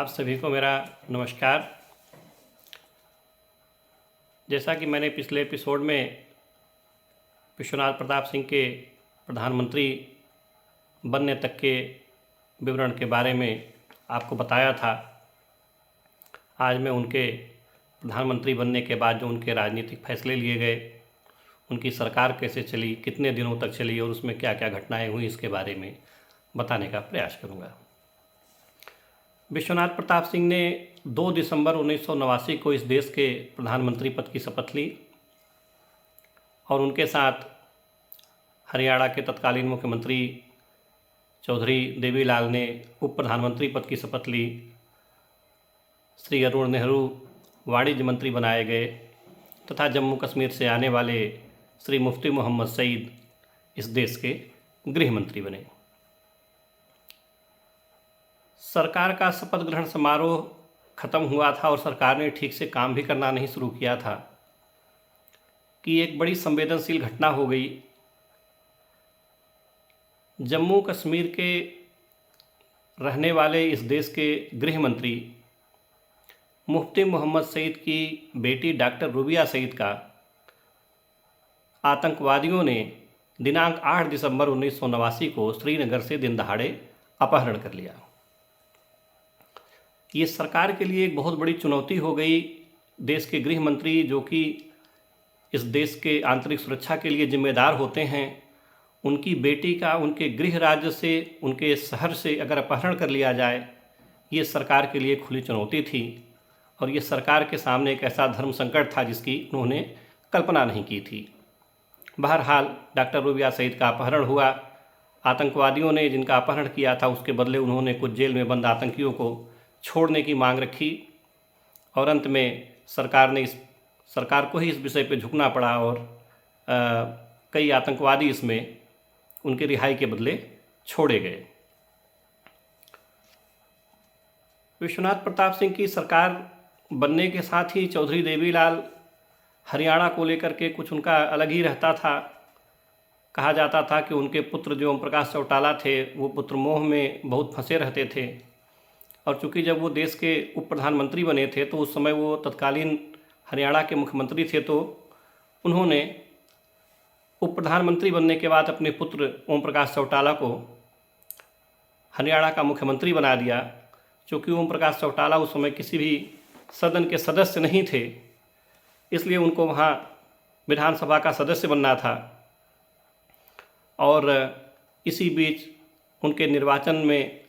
आप सभी को मेरा नमस्कार। जैसा कि मैंने पिछले एपिसोड में विश्वनाथ प्रताप सिंह के प्रधानमंत्री बनने तक के विवरण के बारे में आपको बताया था, आज मैं उनके प्रधानमंत्री बनने के बाद जो उनके राजनीतिक फैसले लिए गए, उनकी सरकार कैसे चली, कितने दिनों तक चली और उसमें क्या क्या घटनाएं हुई, इसके बारे में बताने का प्रयास करूंगा। विश्वनाथ प्रताप सिंह ने 2 दिसंबर 1989 को इस देश के प्रधानमंत्री पद की शपथ ली और उनके साथ हरियाणा के तत्कालीन मुख्यमंत्री चौधरी देवीलाल ने उप प्रधानमंत्री पद की शपथ ली। श्री अरुण नेहरू वाणिज्य मंत्री बनाए गए तथा जम्मू कश्मीर से आने वाले श्री मुफ्ती मोहम्मद सईद इस देश के गृह मंत्री बने। सरकार का शपथ ग्रहण समारोह खत्म हुआ था और सरकार ने ठीक से काम भी करना नहीं शुरू किया था कि एक बड़ी संवेदनशील घटना हो गई। जम्मू कश्मीर के रहने वाले इस देश के गृह मंत्री मुफ्ती मोहम्मद सईद की बेटी डॉक्टर रुबिया सईद का आतंकवादियों ने दिनांक 8 दिसंबर 1989 को श्रीनगर से दिन दहाड़े अपहरण कर लिया। ये सरकार के लिए एक बहुत बड़ी चुनौती हो गई। देश के गृह मंत्री जो कि इस देश के आंतरिक सुरक्षा के लिए जिम्मेदार होते हैं, उनकी बेटी का उनके गृह राज्य से, उनके शहर से अगर अपहरण कर लिया जाए, ये सरकार के लिए खुली चुनौती थी और ये सरकार के सामने एक ऐसा धर्म संकट था जिसकी उन्होंने कल्पना नहीं की थी। बहरहाल डॉक्टर रुबिया सईद का अपहरण हुआ। आतंकवादियों ने जिनका अपहरण किया था उसके बदले उन्होंने कुछ जेल में बंद आतंकियों को छोड़ने की मांग रखी और अंत में सरकार को ही इस विषय पे झुकना पड़ा और कई आतंकवादी इसमें उनकी रिहाई के बदले छोड़े गए। विश्वनाथ प्रताप सिंह की सरकार बनने के साथ ही चौधरी देवीलाल हरियाणा को लेकर के कुछ उनका अलग ही रहता था। कहा जाता था कि उनके पुत्र जो ओम प्रकाश चौटाला थे वो पुत्र मोह में बहुत फंसे रहते थे और चूँकि जब वो देश के उप प्रधानमंत्री बने थे तो उस समय वो तत्कालीन हरियाणा के मुख्यमंत्री थे, तो उन्होंने उप प्रधानमंत्री बनने के बाद अपने पुत्र ओम प्रकाश चौटाला को हरियाणा का मुख्यमंत्री बना दिया। चूँकि ओम प्रकाश चौटाला उस समय किसी भी सदन के सदस्य नहीं थे, इसलिए उनको वहाँ विधानसभा का सदस्य बनना था और इसी बीच उनके निर्वाचन में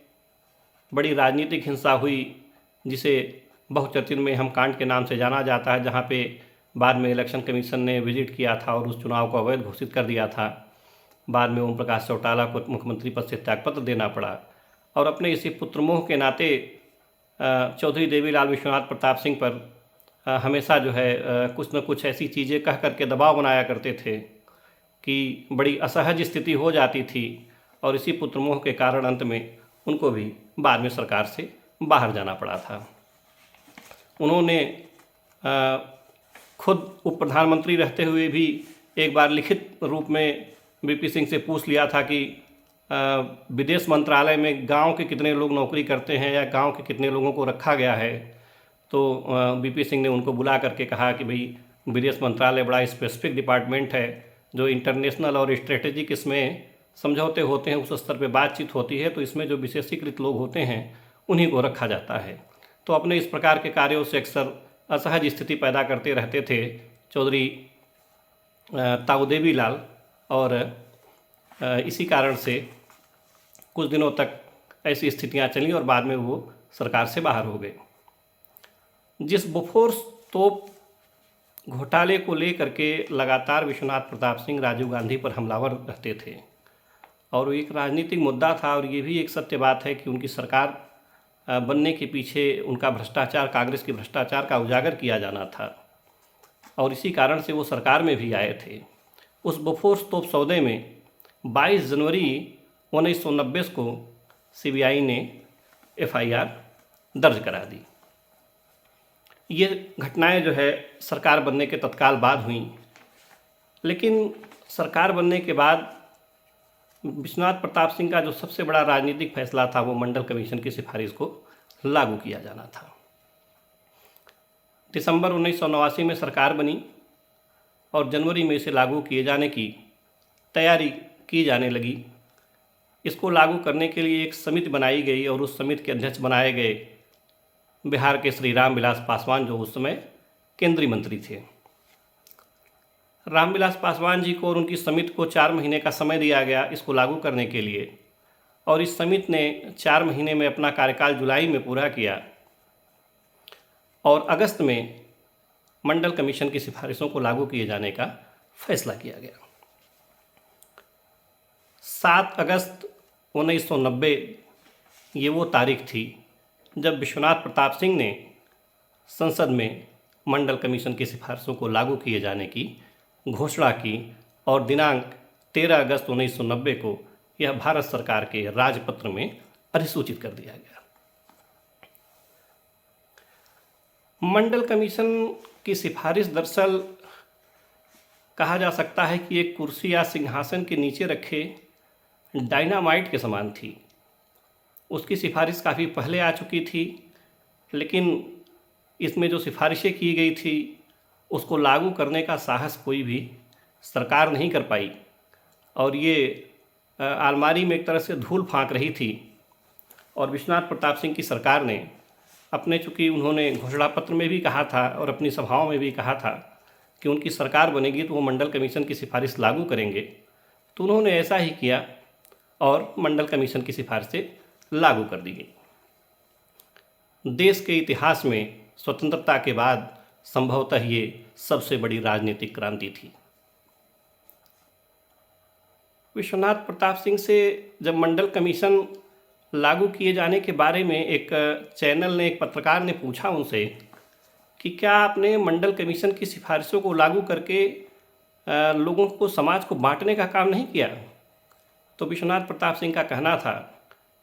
बड़ी राजनीतिक हिंसा हुई, जिसे बहुचर्चित में हम कांड के नाम से जाना जाता है, जहाँ पे बाद में इलेक्शन कमीशन ने विजिट किया था और उस चुनाव को अवैध घोषित कर दिया था। बाद में ओम प्रकाश चौटाला को मुख्यमंत्री पद से त्यागपत्र देना पड़ा और अपने इसी पुत्रमोह के नाते चौधरी देवीलाल विश्वनाथ प्रताप सिंह पर हमेशा जो है कुछ न कुछ ऐसी चीज़ें कह करके दबाव बनाया करते थे कि बड़ी असहज स्थिति हो जाती थी और इसी पुत्रमोह के कारण अंत में उनको भी बाद में सरकार से बाहर जाना पड़ा था। उन्होंने खुद उप प्रधानमंत्री रहते हुए भी एक बार लिखित रूप में वीपी सिंह से पूछ लिया था कि विदेश मंत्रालय में गांव के कितने लोग नौकरी करते हैं या गांव के कितने लोगों को रखा गया है। तो वीपी सिंह ने उनको बुला करके कहा कि भाई विदेश मंत्रालय बड़ा स्पेसिफिक डिपार्टमेंट है, जो इंटरनेशनल और स्ट्रेटेजिक इसमें समझौते होते हैं, उस स्तर पे बातचीत होती है, तो इसमें जो विशेषीकृत लोग होते हैं उन्हीं को रखा जाता है। तो अपने इस प्रकार के कार्यों से अक्सर असहज स्थिति पैदा करते रहते थे चौधरी ताऊ देवीलाल और इसी कारण से कुछ दिनों तक ऐसी स्थितियां चलीं और बाद में वो सरकार से बाहर हो गए। जिस बोफोर्स तोप घोटाले को लेकर के लगातार विश्वनाथ प्रताप सिंह राजीव गांधी पर हमलावर रहते थे और एक राजनीतिक मुद्दा था और ये भी एक सत्य बात है कि उनकी सरकार बनने के पीछे उनका भ्रष्टाचार, कांग्रेस के भ्रष्टाचार का उजागर किया जाना था और इसी कारण से वो सरकार में भी आए थे। उस बोफोर्स तोप सौदे में 22 जनवरी 1990 को सीबीआई ने एफआईआर दर्ज करा दी। ये घटनाएं जो है सरकार बनने के तत्काल बाद हुई, लेकिन सरकार बनने के बाद विश्वनाथ प्रताप सिंह का जो सबसे बड़ा राजनीतिक फैसला था वो मंडल कमीशन की सिफारिश को लागू किया जाना था। दिसंबर 1989 में सरकार बनी और जनवरी में इसे लागू किए जाने की तैयारी की जाने लगी। इसको लागू करने के लिए एक समिति बनाई गई और उस समिति के अध्यक्ष बनाए गए बिहार के श्री रामविलास पासवान, जो उस समय केंद्रीय मंत्री थे। रामविलास पासवान जी को और उनकी समिति को 4 महीने का समय दिया गया इसको लागू करने के लिए, और इस समिति ने 4 महीने में अपना कार्यकाल जुलाई में पूरा किया और अगस्त में मंडल कमीशन की सिफारिशों को लागू किए जाने का फैसला किया गया। 7 अगस्त 1990 ये वो तारीख थी जब विश्वनाथ प्रताप सिंह ने संसद में मंडल कमीशन की सिफारिशों को लागू किए जाने की घोषणा की और दिनांक 13 अगस्त 1990 को यह भारत सरकार के राजपत्र में अधिसूचित कर दिया गया। मंडल कमीशन की सिफारिश दरअसल कहा जा सकता है कि एक कुर्सी या सिंहासन के नीचे रखे डायनामाइट के समान थी। उसकी सिफारिश काफ़ी पहले आ चुकी थी, लेकिन इसमें जो सिफारिशें की गई थी उसको लागू करने का साहस कोई भी सरकार नहीं कर पाई और ये अलमारी में एक तरह से धूल फांक रही थी। और विश्वनाथ प्रताप सिंह की सरकार ने चूँकि उन्होंने घोषणा पत्र में भी कहा था और अपनी सभाओं में भी कहा था कि उनकी सरकार बनेगी तो वो मंडल कमीशन की सिफारिश लागू करेंगे, तो उन्होंने ऐसा ही किया और मंडल कमीशन की सिफारिशें लागू कर दी गई। देश के इतिहास में स्वतंत्रता के बाद संभवतः ये सबसे बड़ी राजनीतिक क्रांति थी। विश्वनाथ प्रताप सिंह से जब मंडल कमीशन लागू किए जाने के बारे में एक चैनल ने, एक पत्रकार ने पूछा उनसे कि क्या आपने मंडल कमीशन की सिफारिशों को लागू करके लोगों को, समाज को बांटने का काम नहीं किया? तो विश्वनाथ प्रताप सिंह का कहना था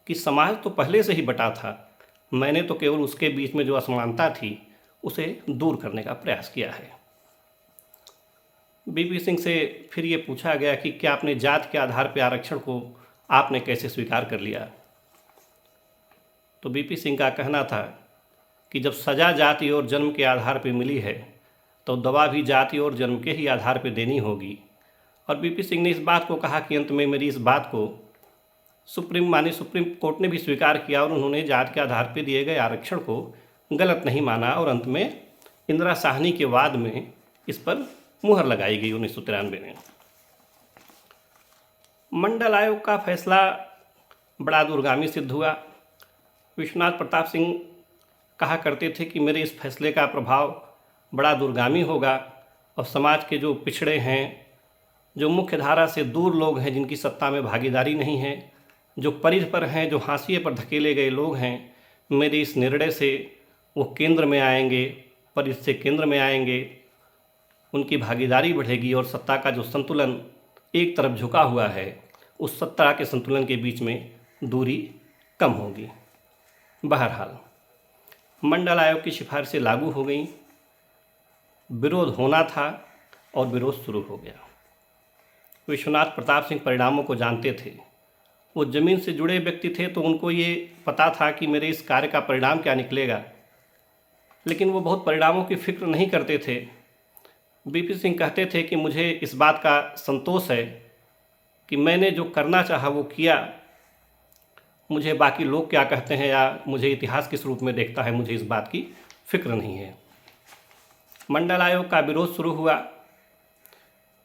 कि समाज तो पहले से ही बटा था, मैंने तो केवल उसके बीच में जो असमानता थी उसे दूर करने का प्रयास किया है। बीपी सिंह से फिर ये पूछा गया कि क्या आपने जात के आधार पर आरक्षण को आपने कैसे स्वीकार कर लिया? तो बीपी सिंह का कहना था कि जब सज़ा जाति और जन्म के आधार पर मिली है तो दवा भी जाति और जन्म के ही आधार पर देनी होगी। और बीपी सिंह ने इस बात को कहा कि अंत में मेरी इस बात को सुप्रीम कोर्ट ने भी स्वीकार किया और उन्होंने जात के आधार पर दिए गए आरक्षण को गलत नहीं माना और अंत में इंदिरा साहनी के वाद में इस पर मुहर लगाई गई 1993 में। मंडल आयोग का फैसला बड़ा दूरगामी सिद्ध हुआ। विश्वनाथ प्रताप सिंह कहा करते थे कि मेरे इस फैसले का प्रभाव बड़ा दूरगामी होगा और समाज के जो पिछड़े हैं, जो मुख्य धारा से दूर लोग हैं, जिनकी सत्ता में भागीदारी नहीं है, जो परिध पर हैं, जो हाशिए पर धकेले गए लोग हैं, मेरे इस निर्णय से वो केंद्र में आएंगे, परिध से केंद्र में आएंगे, उनकी भागीदारी बढ़ेगी और सत्ता का जो संतुलन एक तरफ झुका हुआ है उस सत्ता के संतुलन के बीच में दूरी कम होगी। बहरहाल मंडल आयोग की सिफारिशें लागू हो गई, विरोध होना था और विरोध शुरू हो गया। विश्वनाथ प्रताप सिंह परिणामों को जानते थे, वो ज़मीन से जुड़े व्यक्ति थे तो उनको ये पता था कि मेरे इस कार्य का परिणाम क्या निकलेगा, लेकिन वो बहुत परिणामों की फिक्र नहीं करते थे। बीपी सिंह कहते थे कि मुझे इस बात का संतोष है कि मैंने जो करना चाहा वो किया, मुझे बाकी लोग क्या कहते हैं या मुझे इतिहास किस रूप में देखता है, मुझे इस बात की फिक्र नहीं है। मंडल आयोग का विरोध शुरू हुआ।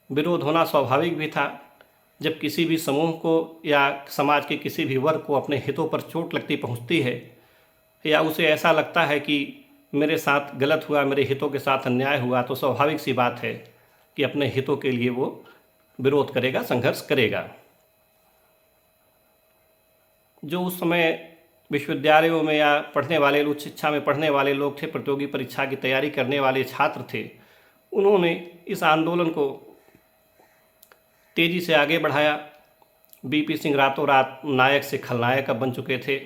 विरोध होना स्वाभाविक भी था। जब किसी भी समूह को या समाज के किसी भी वर्ग को अपने हितों पर चोट लगती पहुंचती है या उसे ऐसा लगता है कि मेरे साथ गलत हुआ, मेरे हितों के साथ अन्याय हुआ, तो स्वाभाविक सी बात है कि अपने हितों के लिए वो विरोध करेगा, संघर्ष करेगा। जो उस समय विश्वविद्यालयों में या पढ़ने वाले, उच्च शिक्षा में पढ़ने वाले लोग थे, प्रतियोगी परीक्षा की तैयारी करने वाले छात्र थे, उन्होंने इस आंदोलन को तेज़ी से आगे बढ़ाया। बीपी सिंह रातों रात नायक से खलनायक बन चुके थे।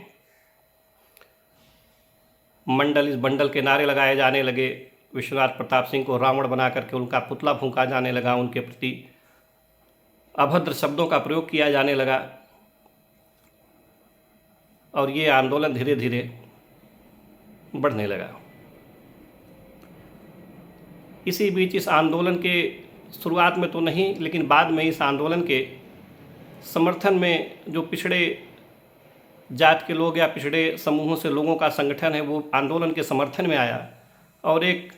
मंडल इस बंडल के नारे लगाए जाने लगे। विश्वनाथ प्रताप सिंह को रावण बना करके उनका पुतला फूंका जाने लगा, उनके प्रति अभद्र शब्दों का प्रयोग किया जाने लगा और ये आंदोलन धीरे धीरे बढ़ने लगा। इसी बीच इस आंदोलन के शुरुआत में तो नहीं, लेकिन बाद में इस आंदोलन के समर्थन में जो पिछड़े जात के लोग या पिछड़े समूहों से लोगों का संगठन है, वो आंदोलन के समर्थन में आया और एक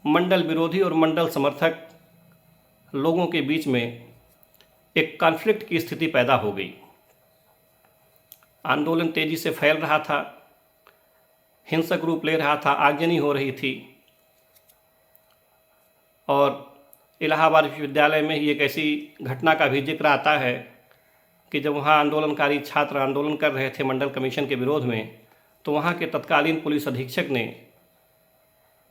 मंडल विरोधी और मंडल समर्थक लोगों के बीच में एक कॉन्फ्लिक्ट की स्थिति पैदा हो गई। आंदोलन तेज़ी से फैल रहा था, हिंसक रूप ले रहा था, आगजनी हो रही थी और इलाहाबाद विश्वविद्यालय में ही एक ऐसी घटना का भी जिक्र आता है कि जब वहाँ आंदोलनकारी छात्र आंदोलन कर रहे थे मंडल कमीशन के विरोध में, तो वहाँ के तत्कालीन पुलिस अधीक्षक ने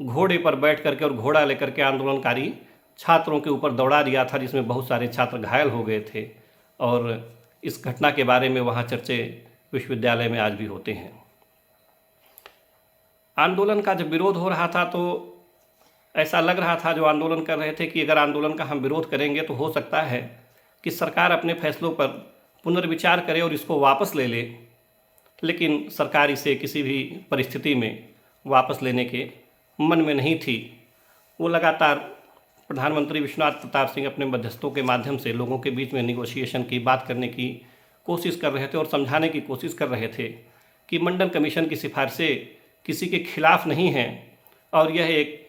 घोड़े पर बैठ करके और घोड़ा लेकर के आंदोलनकारी छात्रों के ऊपर दौड़ा दिया था, जिसमें बहुत सारे छात्र घायल हो गए थे। और इस घटना के बारे में वहाँ चर्चे विश्वविद्यालय में आज भी होते हैं। आंदोलन का जब विरोध हो रहा था तो ऐसा लग रहा था जो आंदोलन कर रहे थे कि अगर आंदोलन का हम विरोध करेंगे तो हो सकता है कि सरकार अपने फैसलों पर पुनर्विचार करे और इसको वापस ले ले, लेकिन सरकार इसे किसी भी परिस्थिति में वापस लेने के मन में नहीं थी। वो लगातार प्रधानमंत्री विश्वनाथ प्रताप सिंह अपने मध्यस्थों के माध्यम से लोगों के बीच में निगोशिएशन की बात करने की कोशिश कर रहे थे और समझाने की कोशिश कर रहे थे कि मंडल कमीशन की सिफारिशें किसी के खिलाफ नहीं हैं और यह एक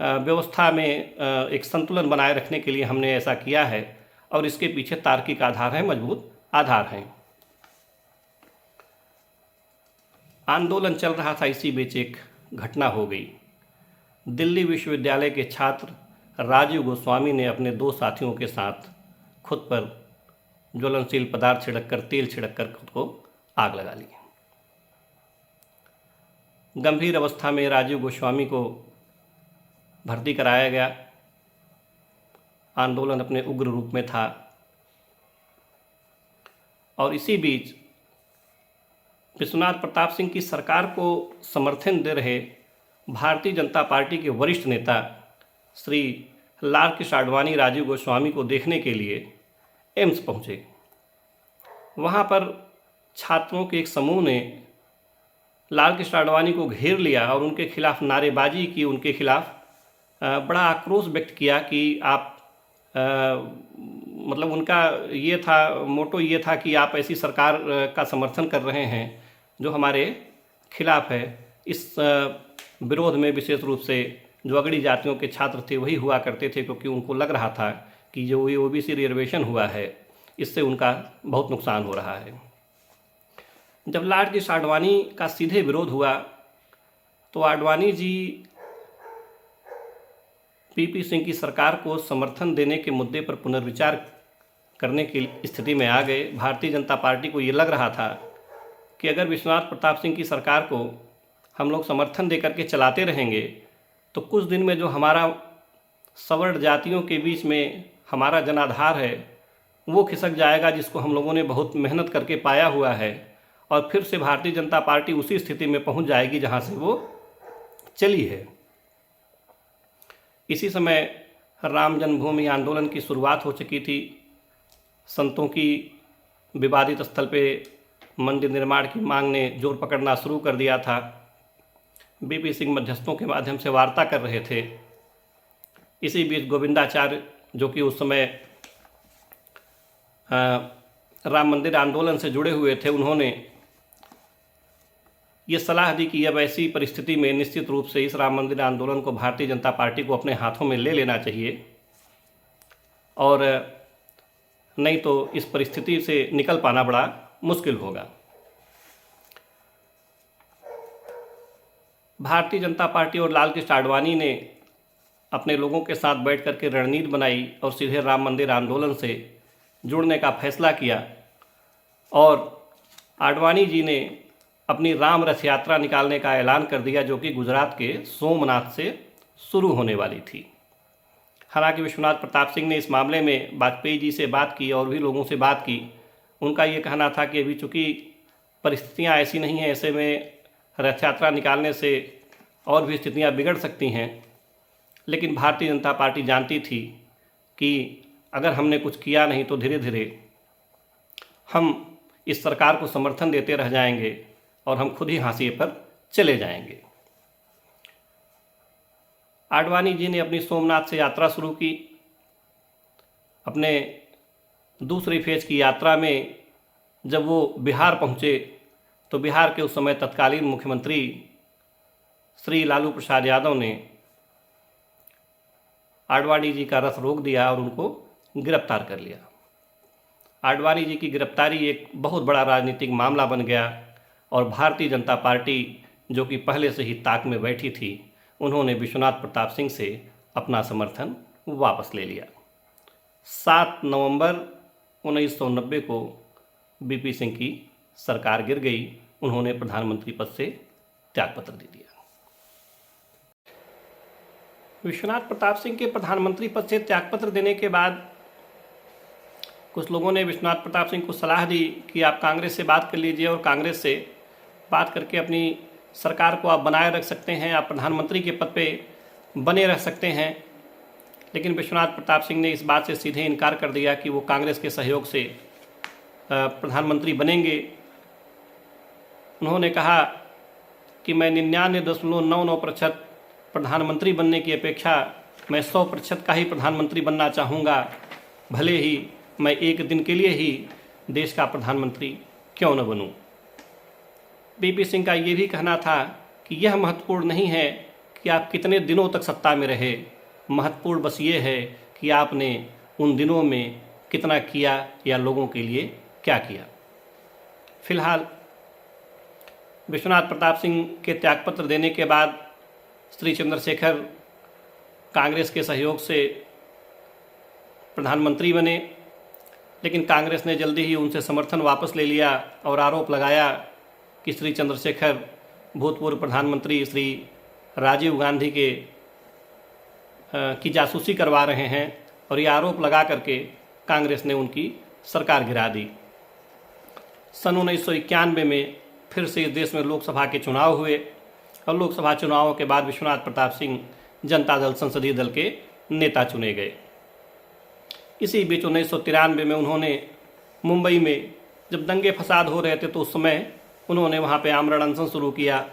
व्यवस्था में एक संतुलन बनाए रखने के लिए हमने ऐसा किया है और इसके पीछे तार्किक आधार है, मजबूत आधार हैं। आंदोलन चल रहा था, इसी बीच एक घटना हो गई। दिल्ली विश्वविद्यालय के छात्र राजीव गोस्वामी ने अपने 2 साथियों के साथ खुद पर ज्वलनशील पदार्थ छिड़ककर, तेल छिड़ककर खुद को आग लगा ली। गंभीर अवस्था में राजीव गोस्वामी को भर्ती कराया गया। आंदोलन अपने उग्र रूप में था और इसी बीच विश्वनाथ प्रताप सिंह की सरकार को समर्थन दे रहे भारतीय जनता पार्टी के वरिष्ठ नेता श्री लाल कृष्ण आडवाणी राजीव गोस्वामी को देखने के लिए एम्स पहुँचे। वहाँ पर छात्रों के एक समूह ने लाल कृष्ण आडवाणी को घेर लिया और उनके खिलाफ नारेबाजी की, उनके खिलाफ बड़ा आक्रोश व्यक्त किया कि आप मतलब उनका ये था, मोटो ये था कि आप ऐसी सरकार का समर्थन कर रहे हैं जो हमारे खिलाफ है। इस विरोध में विशेष रूप से जो अगड़ी जातियों के छात्र थे वही हुआ करते थे, क्योंकि उनको लग रहा था कि जो ये ओबीसी रिजर्वेशन हुआ है इससे उनका बहुत नुकसान हो रहा है। जब लाल कृष्ण आडवाणी का सीधे विरोध हुआ तो आडवाणी जी पीपी सिंह की सरकार को समर्थन देने के मुद्दे पर पुनर्विचार करने की स्थिति में आ गए। भारतीय जनता पार्टी को ये लग रहा था कि अगर विश्वनाथ प्रताप सिंह की सरकार को हम लोग समर्थन दे करके चलाते रहेंगे तो कुछ दिन में जो हमारा सवर्ण जातियों के बीच में हमारा जनाधार है वो खिसक जाएगा, जिसको हम लोगों ने बहुत मेहनत करके पाया हुआ है, और फिर से भारतीय जनता पार्टी उसी स्थिति में पहुंच जाएगी जहां से वो चली है। इसी समय राम जन्मभूमि आंदोलन की शुरुआत हो चुकी थी। संतों की विवादित स्थल पे मंदिर निर्माण की मांग ने जोर पकड़ना शुरू कर दिया था। बीपी सिंह मध्यस्थों के माध्यम से वार्ता कर रहे थे। इसी बीच गोविंदाचार्य, जो कि उस समय राम मंदिर आंदोलन से जुड़े हुए थे, उन्होंने ये सलाह दी कि अब ऐसी परिस्थिति में निश्चित रूप से इस राम मंदिर आंदोलन को भारतीय जनता पार्टी को अपने हाथों में ले लेना चाहिए और नहीं तो इस परिस्थिति से निकल पाना बड़ा मुश्किल होगा। भारतीय जनता पार्टी और लाल कृष्ण आडवाणी ने अपने लोगों के साथ बैठ कर के रणनीति बनाई और सीधे राम मंदिर आंदोलन से जुड़ने का फैसला किया और आडवाणी जी ने अपनी राम रथ यात्रा निकालने का ऐलान कर दिया, जो कि गुजरात के सोमनाथ से शुरू होने वाली थी। हालांकि विश्वनाथ प्रताप सिंह ने इस मामले में वाजपेयी जी से बात की और भी लोगों से बात की। उनका ये कहना था कि अभी चूँकि परिस्थितियां ऐसी नहीं हैं, ऐसे में रथ यात्रा निकालने से और भी स्थितियां बिगड़ सकती हैं। लेकिन भारतीय जनता पार्टी जानती थी कि अगर हमने कुछ किया नहीं तो धीरे धीरे हम इस सरकार को समर्थन देते रह जाएंगे और हम खुद ही हाशिए पर चले जाएंगे। आडवाणी जी ने अपनी सोमनाथ से यात्रा शुरू की। अपने दूसरी फेज की यात्रा में जब वो बिहार पहुँचे तो बिहार के उस समय तत्कालीन मुख्यमंत्री श्री लालू प्रसाद यादव ने आडवाणी जी का रथ रोक दिया और उनको गिरफ्तार कर लिया। आडवाणी जी की गिरफ्तारी एक बहुत बड़ा राजनीतिक मामला बन गया और भारतीय जनता पार्टी, जो कि पहले से ही ताक में बैठी थी, उन्होंने विश्वनाथ प्रताप सिंह से अपना समर्थन वापस ले लिया। 7 नवंबर 1990 को बीपी सिंह की सरकार गिर गई। उन्होंने प्रधानमंत्री पद से त्यागपत्र दे दिया। विश्वनाथ प्रताप सिंह के प्रधानमंत्री पद से त्यागपत्र देने के बाद कुछ लोगों ने विश्वनाथ प्रताप सिंह को सलाह दी कि आप कांग्रेस से बात कर लीजिए और कांग्रेस से बात करके अपनी सरकार को आप बनाए रख सकते हैं, आप प्रधानमंत्री के पद पे बने रह सकते हैं। लेकिन विश्वनाथ प्रताप सिंह ने इस बात से सीधे इनकार कर दिया कि वो कांग्रेस के सहयोग से प्रधानमंत्री बनेंगे। उन्होंने कहा कि मैं 99.99% प्रधानमंत्री बनने की अपेक्षा मैं 100% का ही प्रधानमंत्री बनना चाहूँगा, भले ही मैं एक दिन के लिए ही देश का प्रधानमंत्री क्यों न बनूं। बीपी सिंह का ये भी कहना था कि यह महत्वपूर्ण नहीं है कि आप कितने दिनों तक सत्ता में रहे, महत्वपूर्ण बस ये है कि आपने उन दिनों में कितना किया या लोगों के लिए क्या किया। फिलहाल विश्वनाथ प्रताप सिंह के त्यागपत्र देने के बाद श्री चंद्रशेखर कांग्रेस के सहयोग से प्रधानमंत्री बने, लेकिन कांग्रेस ने जल्दी ही उनसे समर्थन वापस ले लिया और आरोप लगाया कि श्री चंद्रशेखर भूतपूर्व प्रधानमंत्री श्री राजीव गांधी की जासूसी करवा रहे हैं, और ये आरोप लगा करके कांग्रेस ने उनकी सरकार गिरा दी। सन 1991 में फिर से इस देश में लोकसभा के चुनाव हुए और लोकसभा चुनावों के बाद विश्वनाथ प्रताप सिंह जनता दल संसदीय दल के नेता चुने गए। इसी बीच 1993 में उन्होंने मुंबई में जब दंगे फसाद हो रहे थे तो उस समय उन्होंने वहाँ पे आमरण अनशन शुरू किया,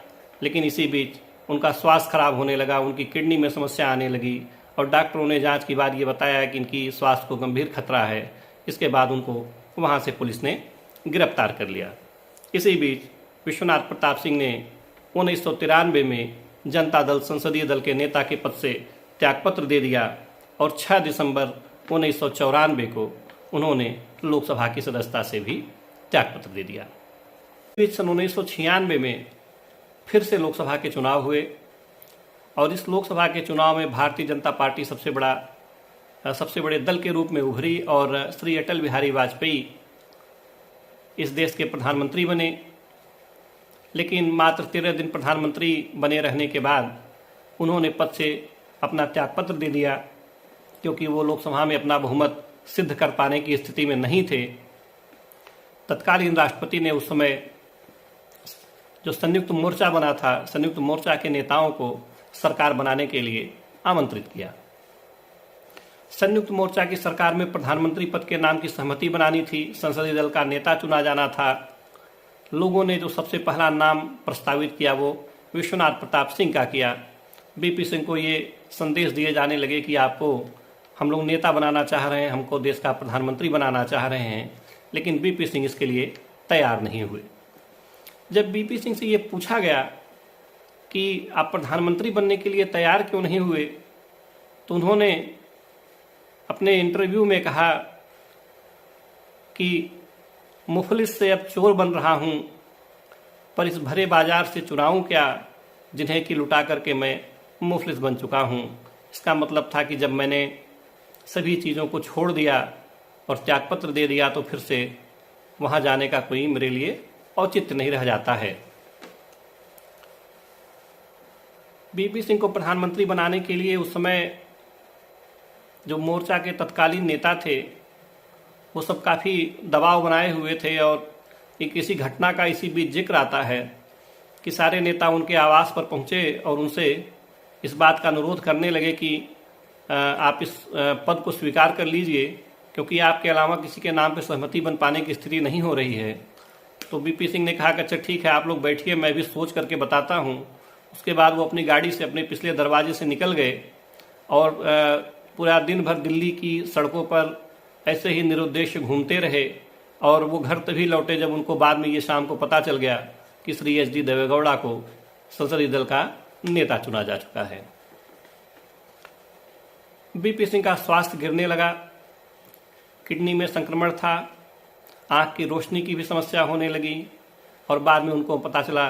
लेकिन इसी बीच उनका स्वास्थ्य खराब होने लगा, उनकी किडनी में समस्या आने लगी और डॉक्टरों ने जांच के बाद ये बताया कि इनकी स्वास्थ्य को गंभीर खतरा है। इसके बाद उनको वहाँ से पुलिस ने गिरफ्तार कर लिया। इसी बीच विश्वनाथ प्रताप सिंह ने 1993 में जनता दल संसदीय दल के नेता के पद से त्यागपत्र दे दिया और 6 दिसंबर 1994 को उन्होंने लोकसभा की सदस्यता से भी त्यागपत्र दे दिया। फिर सन 1996 में फिर से लोकसभा के चुनाव हुए और इस लोकसभा के चुनाव में भारतीय जनता पार्टी सबसे बड़े दल के रूप में उभरी और श्री अटल बिहारी वाजपेयी इस देश के प्रधानमंत्री बने। लेकिन मात्र 13 दिन प्रधानमंत्री बने रहने के बाद उन्होंने पद से अपना त्यागपत्र दे दिया, क्योंकि वो लोकसभा में अपना बहुमत सिद्ध कर पाने की स्थिति में नहीं थे। तत्कालीन राष्ट्रपति ने उस समय जो संयुक्त मोर्चा बना था, संयुक्त मोर्चा के नेताओं को सरकार बनाने के लिए आमंत्रित किया। संयुक्त मोर्चा की सरकार में प्रधानमंत्री पद के नाम की सहमति बनानी थी, संसदीय दल का नेता चुना जाना था। लोगों ने जो सबसे पहला नाम प्रस्तावित किया वो विश्वनाथ प्रताप सिंह का किया। बीपी सिंह को ये संदेश दिए जाने लगे कि आपको हम लोग नेता बनाना चाह रहे हैं, हमको देश का प्रधानमंत्री बनाना चाह रहे हैं, लेकिन बीपी सिंह इसके लिए तैयार नहीं हुए। जब बीपी सिंह से ये पूछा गया कि आप प्रधानमंत्री बनने के लिए तैयार क्यों नहीं हुए, तो उन्होंने अपने इंटरव्यू में कहा कि मुफलिस से अब चोर बन रहा हूँ, पर इस भरे बाजार से चुराऊँ क्या जिन्हें कि लुटा करके मैं मुफलिस बन चुका हूँ। इसका मतलब था कि जब मैंने सभी चीज़ों को छोड़ दिया और त्यागपत्र दे दिया तो फिर से वहाँ जाने का कोई मेरे लिए औचित्य नहीं रह जाता है। बीपी सिंह को प्रधानमंत्री बनाने के लिए उस समय जो मोर्चा के तत्कालीन नेता थे वो सब काफ़ी दबाव बनाए हुए थे और एक किसी घटना का इसी बीच जिक्र आता है कि सारे नेता उनके आवास पर पहुँचे और उनसे इस बात का अनुरोध करने लगे कि आप इस पद को स्वीकार कर लीजिए, क्योंकि आपके अलावा किसी के नाम पर सहमति बन पाने की स्थिति नहीं हो रही है। तो बीपी सिंह ने कहा कि अच्छा ठीक है, आप लोग बैठिए, मैं भी सोच करके बताता हूँ। उसके बाद वो अपनी गाड़ी से अपने पिछले दरवाजे से निकल गए और पूरा दिन भर दिल्ली की सड़कों पर ऐसे ही निरुद्देश्य घूमते रहे और वो घर तभी लौटे जब उनको बाद में ये शाम को पता चल गया कि श्री एच.डी. देवेगौड़ा को संसदीय दल का नेता चुना जा चुका है। बीपी सिंह का स्वास्थ्य गिरने लगा, किडनी में संक्रमण था, आँख की रोशनी की भी समस्या होने लगी और बाद में उनको पता चला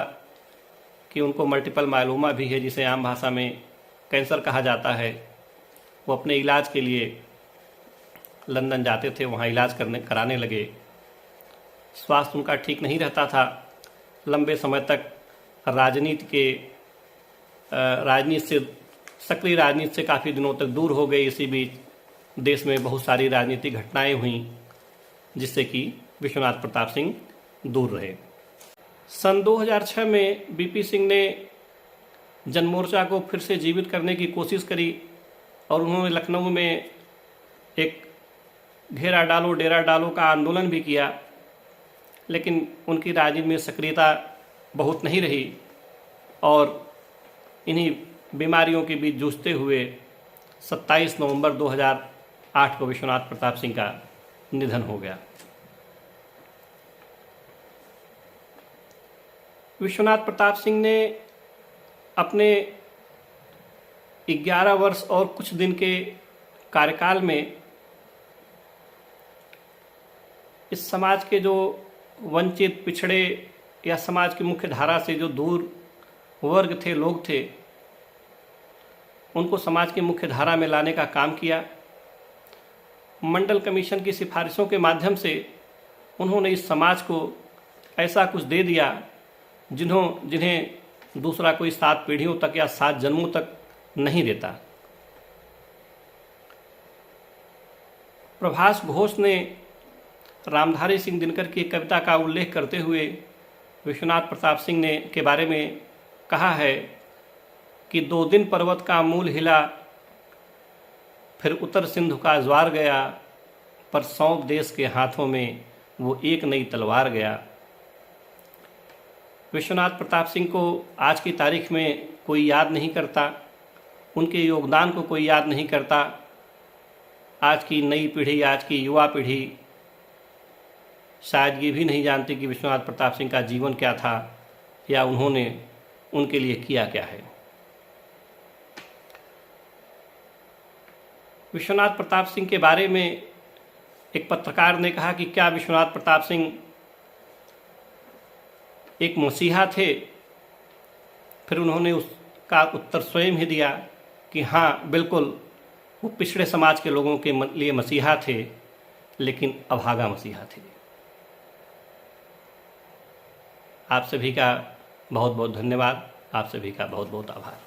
कि उनको मल्टीपल मायलोमा भी है, जिसे आम भाषा में कैंसर कहा जाता है। वो अपने इलाज के लिए लंदन जाते थे, वहाँ इलाज कराने लगे। स्वास्थ्य उनका ठीक नहीं रहता था। लंबे समय तक सक्रिय राजनीति से काफ़ी दिनों तक दूर हो गए। इसी बीच देश में बहुत सारी राजनीतिक घटनाएं हुईं जिससे कि विश्वनाथ प्रताप सिंह दूर रहे। सन 2006 में बीपी सिंह ने जनमोर्चा को फिर से जीवित करने की कोशिश करी और उन्होंने लखनऊ में एक घेरा डालो डेरा डालो का आंदोलन भी किया, लेकिन उनकी राजनीति में सक्रियता बहुत नहीं रही और इन्हीं बीमारियों के बीच जूझते हुए 27 नवंबर 2008 को विश्वनाथ प्रताप सिंह का निधन हो गया। विश्वनाथ प्रताप सिंह ने अपने 11 वर्ष और कुछ दिन के कार्यकाल में इस समाज के जो वंचित, पिछड़े या समाज की मुख्य धारा से जो दूर वर्ग थे, लोग थे, उनको समाज की मुख्य धारा में लाने का काम किया। मंडल कमीशन की सिफारिशों के माध्यम से उन्होंने इस समाज को ऐसा कुछ दे दिया जिन्हें दूसरा कोई 7 पीढ़ियों तक या 7 जन्मों तक नहीं देता। प्रभास घोष ने रामधारी सिंह दिनकर की कविता का उल्लेख करते हुए विश्वनाथ प्रताप सिंह ने के बारे में कहा है कि 2 दिन पर्वत का मूल हिला, फिर उत्तर सिंधु का ज्वार गया, पर सौंप देश के हाथों में वो एक नई तलवार गया। विश्वनाथ प्रताप सिंह को आज की तारीख में कोई याद नहीं करता, उनके योगदान को कोई याद नहीं करता। आज की नई पीढ़ी, आज की युवा पीढ़ी शायद ये भी नहीं जानती कि विश्वनाथ प्रताप सिंह का जीवन क्या था या उन्होंने उनके लिए किया क्या है। विश्वनाथ प्रताप सिंह के बारे में एक पत्रकार ने कहा कि क्या विश्वनाथ प्रताप सिंह एक मसीहा थे? फिर उन्होंने उसका उत्तर स्वयं ही दिया कि हाँ, बिल्कुल, वो पिछड़े समाज के लोगों के लिए मसीहा थे, लेकिन अभागा मसीहा थे। आप सभी का बहुत बहुत धन्यवाद, आप सभी का बहुत बहुत आभार।